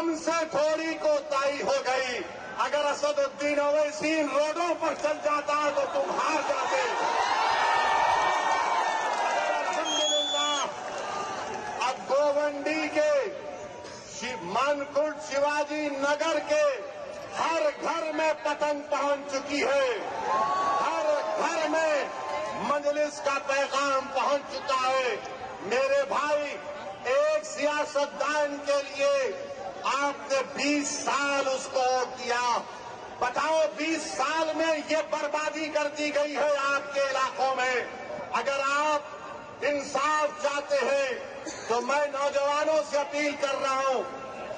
हमसे थोड़ी कोताही हो गई। अगर असदुद्दीन ओवैसी रोडों पर चल जाता तो तुम हार जाते। अल्हम्दुलिल्लाह अब गोवंडी के मानकुट शिवाजी नगर के हर घर में पतंग पहुंच चुकी है। हर घर में मजलिस का पैगाम पहुंच चुका है। मेरे भाई, एक सियासतदान के लिए आपने 20 साल उसको वोट दिया। बताओ 20 साल में ये बर्बादी कर दी गई है आपके इलाकों में। अगर आप इंसाफ चाहते हैं तो मैं नौजवानों से अपील कर रहा हूं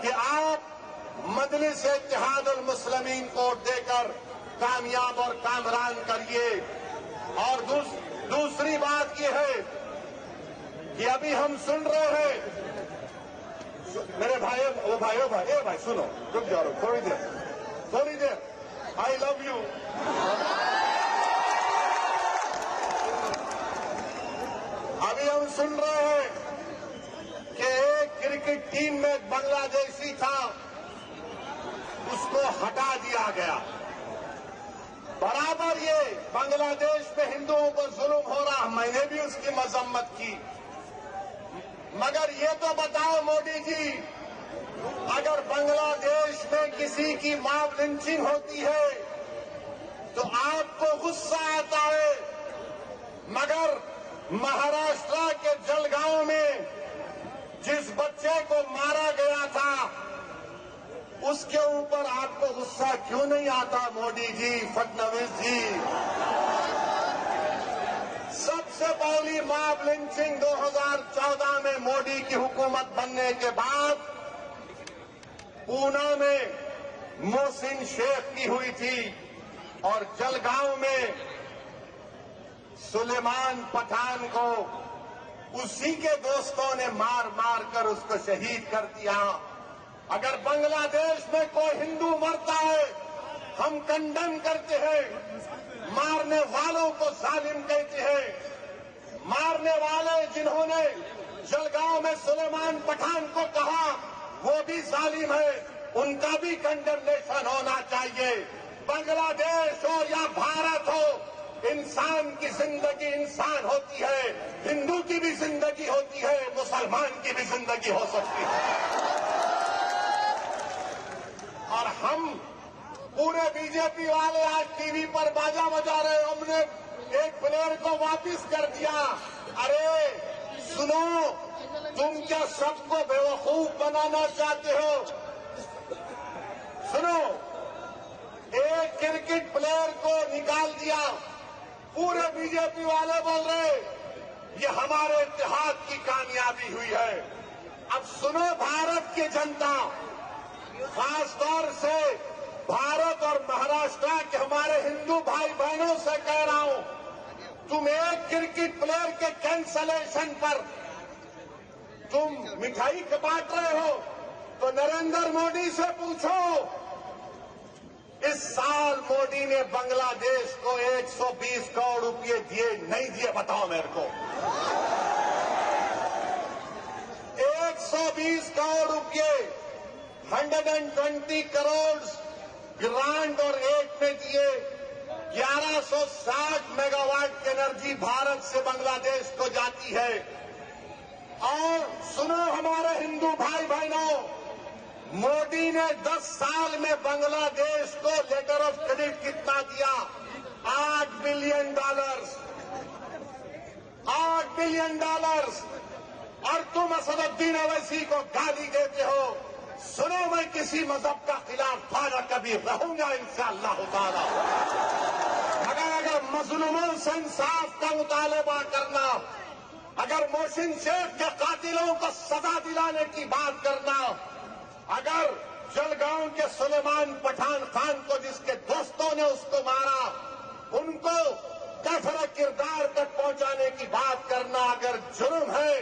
कि आप मजलिस इत्तेहादुल मुस्लिमीन को वोट देकर कामयाब और कामरान करिए। और दूसरी बात यह है कि अभी हम सुन रहे हैं मेरे भाई सुनो, रुक जाओ थोड़ी देर। I love you. अभी हम सुन रहे हैं कि एक क्रिकेट टीम में बांग्लादेशी था, उसको हटा दिया गया। बराबर ये बांग्लादेश में हिंदुओं पर जुल्म हो रहा, मैंने भी उसकी मजम्मत की। मगर ये तो बताओ मोदी जी, अगर बांग्लादेश में किसी की मॉब लिंचिंग होती है तो आपको गुस्सा आता है, मगर महाराष्ट्र के जलगांव में जिस बच्चे को मारा गया था उसके ऊपर आपको गुस्सा क्यों नहीं आता मोदी जी, फडणवीस जी? सबसे पहली मॉब लिंचिंग 2014 में मोदी की हुकूमत बनने के बाद पूना में मोहसिन शेख की हुई थी और जलगांव में सुलेमान पठान को उसी के दोस्तों ने मार मार कर उसको शहीद कर दिया। अगर बांग्लादेश में कोई हिंदू मरता है हम कंडेम करते हैं, मारने वालों को जालिम कहते हैं। मारने वाले जिन्होंने जलगांव में सुलेमान पठान को कहा वो भी जालिम है, उनका भी कंडेमनेशन होना चाहिए। बांग्लादेश हो या भारत हो, इंसान की जिंदगी इंसान होती है, हिंदू की भी जिंदगी होती है, मुसलमान की भी जिंदगी हो सकती है। और हम पूरे बीजेपी वाले आज टीवी पर बाजा बजा रहे, हमने एक प्लेयर को वापस कर दिया। अरे सुनो, तुम क्या सबको बेवकूफ बनाना चाहते हो? सुनो, एक क्रिकेट प्लेयर को निकाल दिया, पूरे बीजेपी वाले बोल रहे ये हमारे इत्तेहाद की कामयाबी हुई है। अब सुनो भारत की जनता, खासतौर से भारत और महाराष्ट्र के हमारे हिंदू भाई बहनों से कह रहा हूं, तुम एक क्रिकेट प्लेयर के कैंसलेशन पर तुम मिठाई बांट रहे हो तो नरेंद्र मोदी से पूछो। इस साल मोदी ने बांग्लादेश को 120 करोड़ रुपए दिए नहीं दिए, बताओ मेरे को। 120 करोड़ रुपए, 120 करोड़ ग्रांट और एड में दिए। 1160 मेगावाट की एनर्जी भारत से बांग्लादेश को जाती है। और सुनो हमारे हिंदू भाई बहनों, मोदी ने 10 साल में बांग्लादेश को लेटर ऑफ क्रेडिट कितना दिया? $8 बिलियन। $8 बिलियन। और तुम असदुद्दीन ओवैसी को गाली देते हो। सुनो, मैं किसी मजहब का खिलाफ था न कभी रहूंगा इंशाअल्लाह ताला, मगर अगर मजलूमों से इंसाफ का मुतालबा करना, अगर मोहसिन शेख के कातिलों को सजा दिलाने की बात करना, अगर जलगांव के सुलेमान पठान खान को जिसके दोस्तों ने उसको मारा उनको कफर किरदार तक पहुंचाने की बात करना अगर जुर्म है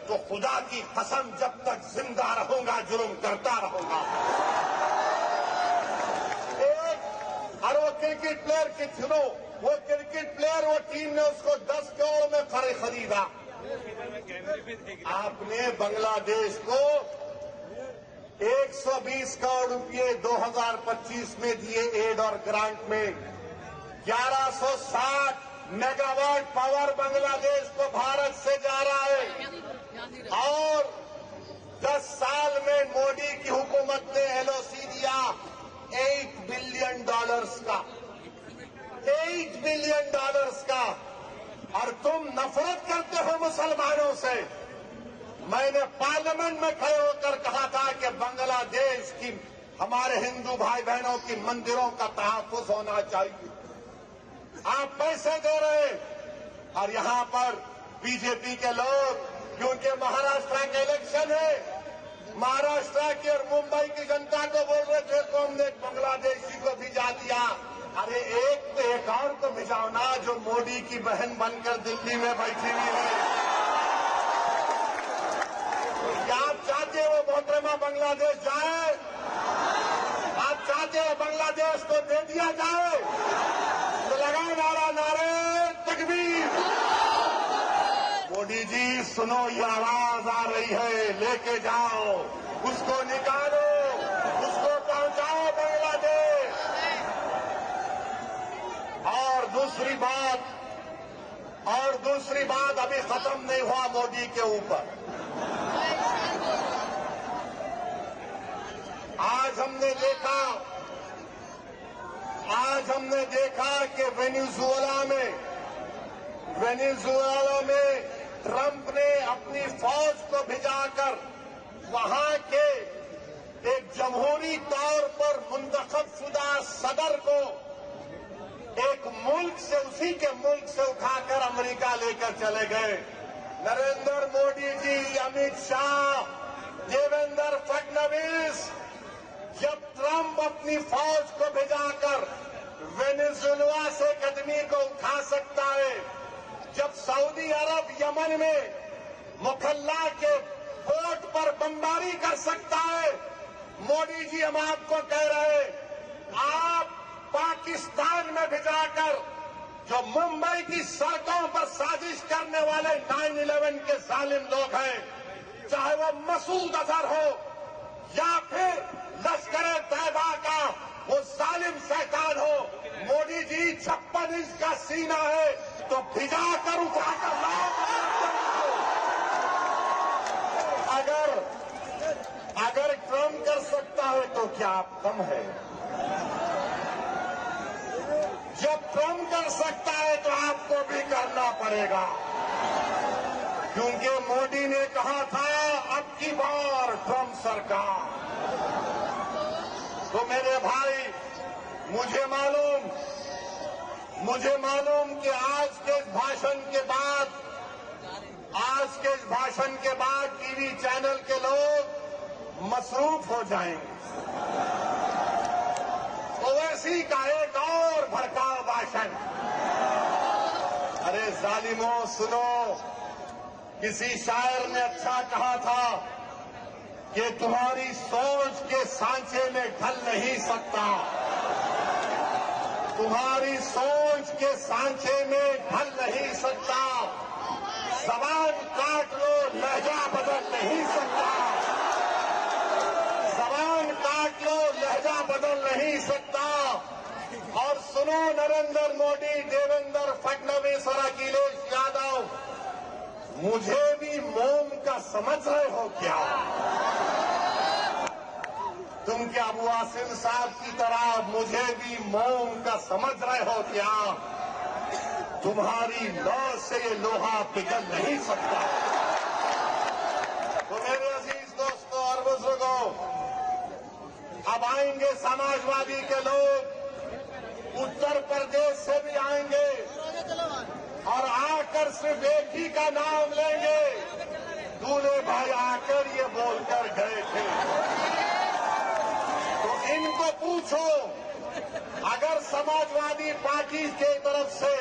तो खुदा की कसम जब तक जिंदा रहूंगा जुर्म करता रहूंगा। और वो क्रिकेट प्लेयर की सुनो, वो क्रिकेट प्लेयर, वो टीम ने उसको 10 करोड़ में खरीदा। आपने बांग्लादेश को 120 करोड़ रुपए 2025 में दिए एड और ग्रांट में। 1160 मेगावाट पावर बांग्लादेश को भारत से जा रहा है और 10 साल में मोदी की हुकूमत ने एलओसी दिया $8 बिलियन का, $8 बिलियन का। और तुम नफरत करते हो मुसलमानों से। मैंने पार्लियामेंट में खड़े होकर कहा था कि बांग्लादेश की हमारे हिंदू भाई बहनों की मंदिरों का तहफ्फुज होना चाहिए। आप पैसे दे रहे और यहां पर बीजेपी के लोग, क्योंकि महाराष्ट्र का इलेक्शन है, महाराष्ट्र की और मुंबई की जनता को बोल रहे थे तो हमने बांग्लादेशी को भिजा दिया। अरे एक और को भिजाओ ना जो मोदी की बहन बनकर दिल्ली में बैठी हुई है। क्या आप चाहते हो मोहतरमा बांग्लादेश जाए? आप चाहते हो बांग्लादेश को दे दिया जाए? तो लगाओ नारा, नारे तकबीर। मोदी जी सुनो, ये आवाज आ रही है, लेके जाओ, उसको निकालो, उसको पहुंचाओ बांग्लादेश। और दूसरी बात अभी खत्म नहीं हुआ मोदी के ऊपर। आज हमने देखा कि वेनेजुएला में ट्रंप ने अपनी फौज को भिजाकर वहां के एक जमहूरी तौर पर मुंतखबशुदा सदर को एक मुल्क से, उसी के मुल्क से उठाकर अमेरिका लेकर चले गए। नरेंद्र मोदी जी, अमित शाह, देवेंद्र फडणवीस, जब ट्रंप अपनी फौज को भिजाकर वेनेजुएला से एक आदमी को उठा सकता है, जब सऊदी अरब यमन में मुखल्ला के पोर्ट पर बमबारी कर सकता है, मोदी जी हम आपको कह रहे हैं, आप पाकिस्तान में भिजाकर जो मुंबई की सड़कों पर साजिश करने वाले 9/11 के जालिम लोग हैं, चाहे वो मसूद अजहर हो या फिर लश्कर तैयबा का वो जालिम शैतान हो, मोदी जी 56 इंच का सीना है तो भिजाकर उठाकर लाओ। अगर ट्रंप कर सकता है तो क्या आप कम है? जब ट्रंप कर सकता है तो आपको भी करना पड़ेगा, क्योंकि मोदी ने कहा था अब की बार ट्रंप सरकार। तो मेरे भाई, मुझे मालूम कि आज के इस भाषण के बाद टीवी चैनल के लोग मसरूफ हो जाएंगे। ओवैसी का एक और भड़काऊ भाषण। अरे जालिमों सुनो, किसी शायर ने अच्छा कहा था कि तुम्हारी सोच के सांचे में ढल नहीं सकता, तुम्हारी सोच के सांचे में ढल नहीं सकता, जबान काट लो लहजा बदल नहीं सकता, जबान काट लो लहजा बदल नहीं सकता। और सुनो नरेंद्र मोदी, देवेंद्र फडणवीस और अखिलेश यादव, मुझे भी मोम का समझ रहे हो क्या? तुम क्या अबू आसिम साहब की तरह मुझे भी मोम का समझ रहे हो क्या? तुम्हारी लौ से ये लोहा पिघल नहीं सकता। तो मेरे अजीज दोस्तों और बुजुर्गों, अब आएंगे समाजवादी के लोग, उत्तर प्रदेश से भी आएंगे और आकर सिर्फ एक ही का नाम लेंगे, दूल्हे भाई आकर ये बोलकर गए थे। तो इनको पूछो, अगर समाजवादी पार्टी के तरफ से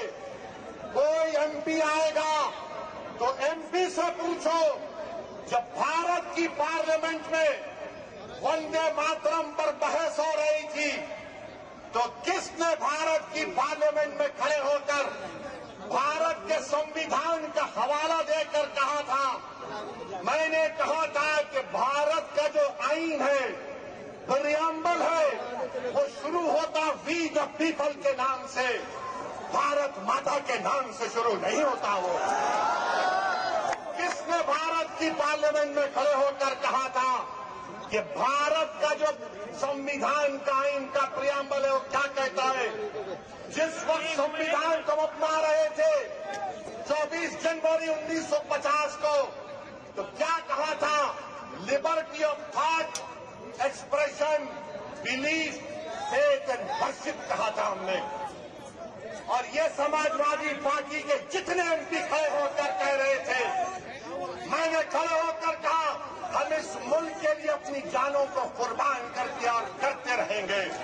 कोई एमपी आएगा तो एमपी से पूछो, जब भारत की पार्लियामेंट में वंदे मातरम पर बहस हो रही थी तो किसने भारत की पार्लियामेंट में खड़े होकर भारत के संविधान का हवाला देकर कहा था? मैंने कहा था कि भारत का जो आईन है ऑफ पीपल के नाम से, भारत माता के नाम से शुरू नहीं होता। वो किसने भारत की पार्लियामेंट में खड़े होकर कहा था कि भारत का जो संविधान का इनका प्रियम्बल है वो क्या कहता है? जिस वक्त संविधान को अपना रहे थे 24 जनवरी 1950 को, तो क्या कहा था? Liberty of thought, expression, belief, faith and worship कहा था हमने। और ये समाजवादी पार्टी के जितने एमपी खड़े होकर कह रहे थे, मैंने खड़े होकर कहा हम इस मुल्क के लिए अपनी जानों को कुर्बान कर दिया और करते रहेंगे।